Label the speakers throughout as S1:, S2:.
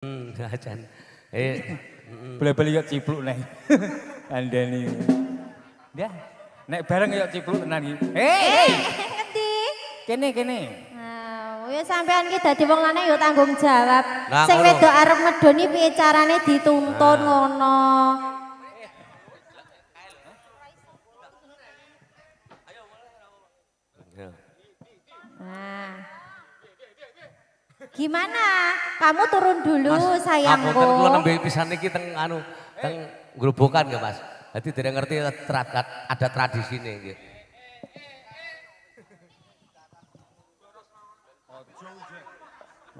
S1: Ajan.
S2: Beli-beli yuk cipluk nih. Andani. Ya, nek bareng yuk cipluk tenan iki.
S3: Ngendi?
S2: Kene.
S3: Ya sampean ki dadi wong lanang ya tanggung jawab.
S1: Nah,
S3: Sing
S1: ngono.
S3: wedok arep medoni piye carane dituntun ngono. Nah. Gimana? Kamu turun dulu sayangku.
S1: Ngapunten kula nembe pisan iki teng teng Grobogan ya, Mas. Dadi dereng ngerti ada tradisine nggih.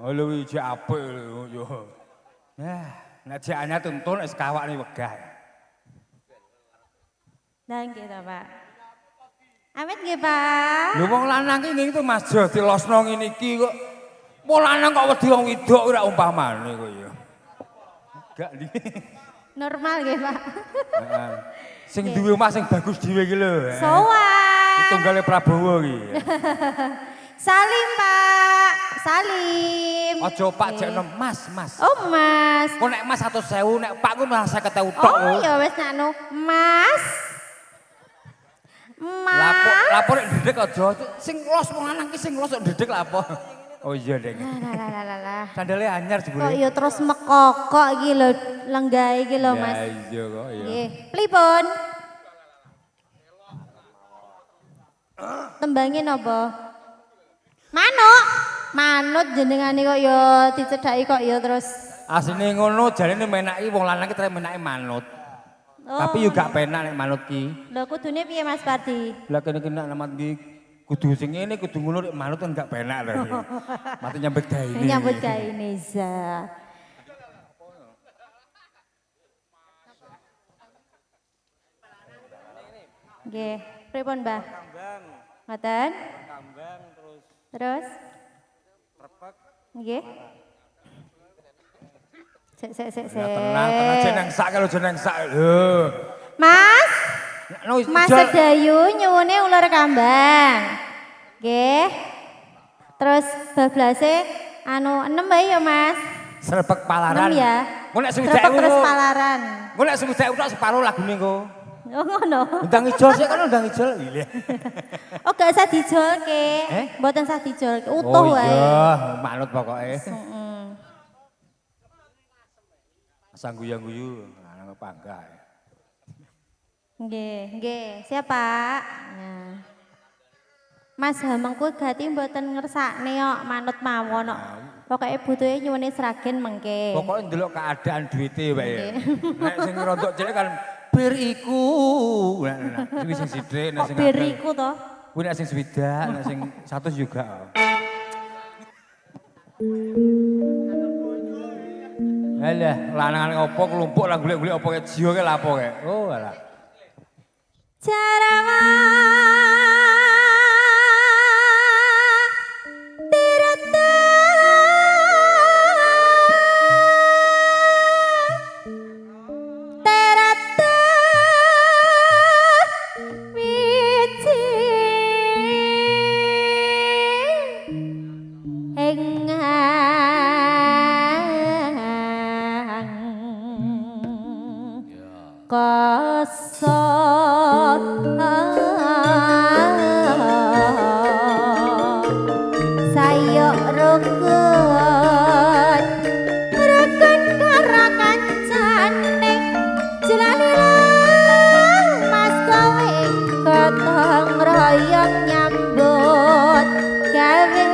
S2: Lho iki apik yo. Nah, nek jakane tuntun wis kawakne wegah.
S3: Nah nggih ta, Pak. Amit nggih, Pak.
S2: Lho wong lanang iki ngene to Mas Jo dilosno ngene iki kok. Wong lanang kok wedi wong wedok ora umpamane kok ya. Gak niki.
S3: Normal nggih, Pak.
S2: Heeh. Sing duwe omah sing bagus dhewe iki lho.
S3: Sowan.
S2: Tunggale Prabowo iki.
S3: Salim, Pak. Salim.
S2: Aja Pak jekno Mas.
S3: Oh, Mas.
S2: Kok nek Mas 100.000 nek Pak ku malah 50.000 tok.
S3: Oh, ya wis nek Mas.
S2: Lapor nek ndedek aja. Sing los wong lanang ki sing los kok ndedek lha apa? Oh iya, Deng.
S3: Lah.
S2: Sandale anyar
S3: Kok
S2: jebule.
S3: ya terus mekokok iki lho, lenggahe iki lho, Mas.
S2: Ya iya kok ya.
S3: Nggih. Pripun? Tembangin apa? Manut jenengane kok ya dicedhaki kok ya terus.
S2: Asline ngono jarene menaki wong lanang ki trek menaki manut.
S3: Oh.
S2: Tapi yo gak penak nek manut ki.
S3: Lho kudune piye Mas Pardi?
S2: Lah kene nek namat ki kudu sing ngene kudu ngono nek manut kan gak penak lho. Mati nyambut gawe ini.
S3: Nyambut gawe Neza. Nggih, pripun, Mbah?
S2: Kambang,
S3: Ngoten?
S2: kambang
S3: Terus?
S2: repek.
S3: Nggih. Sik.
S2: Tenang jeneng sak kalau jeneng sak lho.
S3: Mas,
S2: No,
S3: Mas Sedayu nyuwune ular kambang. Nggih. Terus bablase enem bae ya, Mas.
S2: Srebek palaran.
S3: Enem ya.
S2: Engko nek
S3: Srebek terus palaran.
S2: Engko nek 10.000 tok separo lagune engko.
S3: Oh ngono.
S2: Ndang ijol sik kan ndang ijol. Iya.
S3: Oh gak usah dijolke. Mboten usah dijolke. Utuh wae.
S2: Oh iya, manut pokoke.
S3: Heeh.
S2: Asang guyu-guyu, nang panggah.
S3: Nggih. Siap, Pak. Nah. Mas Hameng kuwi gati mboten ngersakne kok manut mawon kok. Pokoke butuhe nyuwune sragen mengke.
S2: Pokoke ndelok keadaan duwite wae. Nek sing rontok cilik kan bir iku. Nah, kuwi sing sithik nek
S3: Kok
S2: sing
S3: beriku to?
S2: kuwi nek sing swidak, nek sing 100 juga. Alah, lanangan opo kelompok lah golek-golek opo kae jiwa kae lapo kae. Oh, alah.
S3: Carawa sayok rukun karo kancane jelalilah mas kowe gotong royong nyambut gawe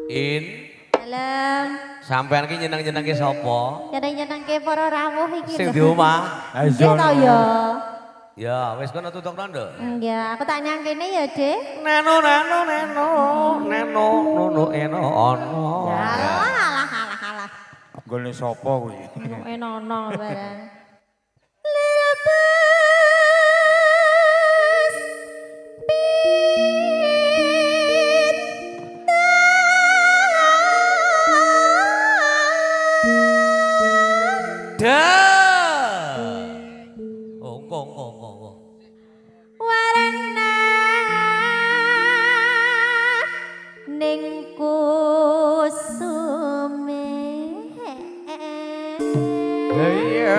S1: In
S3: Dalam
S1: sampean ki nyeneng-nyenengke sapa?
S3: nyeneng-nyenengke para rawuh iki.
S1: Sing
S3: lho.
S1: di omah.
S2: Ayo
S3: Nggih to ya.
S1: Ya, wis kono tutokno nduk.
S3: Enggak, aku tak nyangkene ya, Dik.
S1: Neno neno neno neno nono eno ono.
S3: Alah, alah, alah.
S2: Golne sapa kuwi?
S3: Enono barang.
S1: Dah. Oh, engko.
S3: Warna ning kusume.
S1: Iya.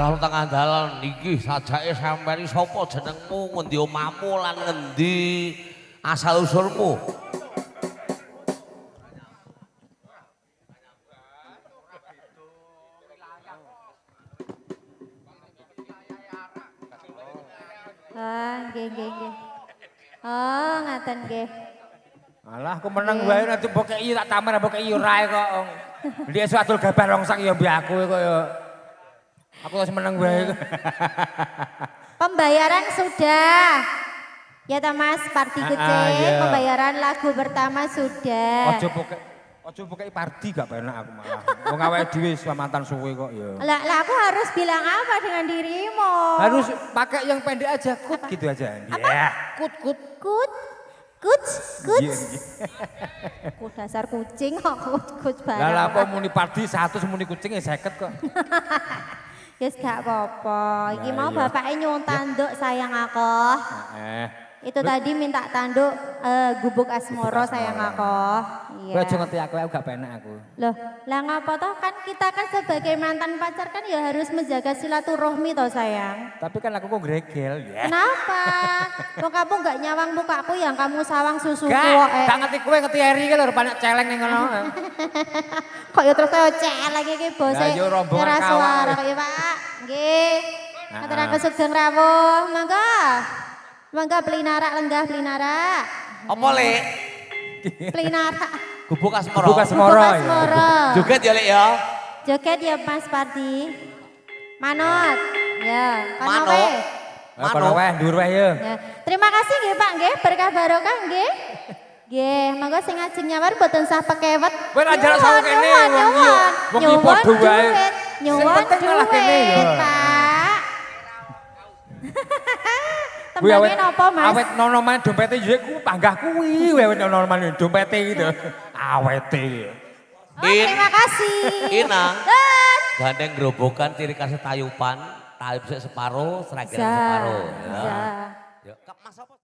S1: dalu tengah dalan niki sajake sampeyan sapa jenengmu, ngendi omahmu lan ngendi asal usulmu?
S3: Nggih. Oh, ngaten nggih.
S2: Alah aku meneng wae nanti bokeki tak tamer bokeki ora kok. Dia suatu gabar rongsang ya mbek aku kok ya. Aku wis meneng wae.
S3: Pembayaran sudah. Ya ta Mas, party kecil,
S2: iya.
S3: pembayaran lagu pertama sudah.
S2: Ojo pokoknya party gak penak aku malah. Wong awake dhewe wis mantan suwe kok ya.
S3: Lah aku harus bilang apa dengan dirimu?
S2: Harus pakai yang pendek aja, kut gitu aja. Ya, kut.
S3: Kuts.
S2: Iya.
S3: Ku dasar kucing kok kuts barang.
S2: Lah apa muni party 100 muni kucing ya 50 kok.
S3: Yes gak apa-apa. Iki
S2: Lah,
S3: mau
S2: iya.
S3: bapaknya nyuwun tanduk sayang aku. Itu tadi minta tanduk gubuk asmoro sayang aku.
S2: Kowe aja ngerti aku gak penak aku.
S3: Loh, lah ngapa toh kan kita kan sebagai mantan pacar kan ya harus menjaga silaturahmi toh sayang.
S2: Tapi kan aku kok gregel ya.
S3: Kenapa? Kok kamu gak nyawang mukaku yang kamu sawang susuku
S2: Gak ngerti kowe ngerti Eri ki lho rupane celeng ning ngono.
S3: Kok ya terus kaya celeng iki bose.
S2: Lah, yo rombongan
S3: nyerah
S2: kawal.
S3: suara kok ya Pak. Nggih. Aturaken sugeng rawuh. Mangga plinara lenggah plinara.
S1: Apa Lek?
S3: Plinara.
S1: Gubuk asmara.
S2: Gubuk asmara.
S3: Gubuk asmara.
S1: Joget ya Lek ya.
S3: Joget ya Mas Pardi. Manut. Ya, kono
S1: Manut.
S3: weh.
S2: Kono wae ndur wae ya.
S3: Ya. Terima kasih nggih Pak nggih, berkah barokah nggih. Nggih, monggo sing ajeng nyawar mboten sah pekewet.
S2: Kowe ra jarak sama kene, wong iki wong iki padha wae. Sing
S3: Nyuwun
S2: penting malah kene ya.
S3: duit, Pak.
S2: Kuwi
S3: Tembangnya napa Mas?
S2: awet nonoman dompete yo ku panggah kuwi awet nonoman dompete gitu. Awete.
S3: Oh, terima kasih.
S1: Ina.
S3: Dan
S1: Gandeng gerobokan ciri khas tayupan, tayup sik separo, serageran
S3: Za.
S1: separo. Ya.
S3: Za.
S1: Ya, Mas apa?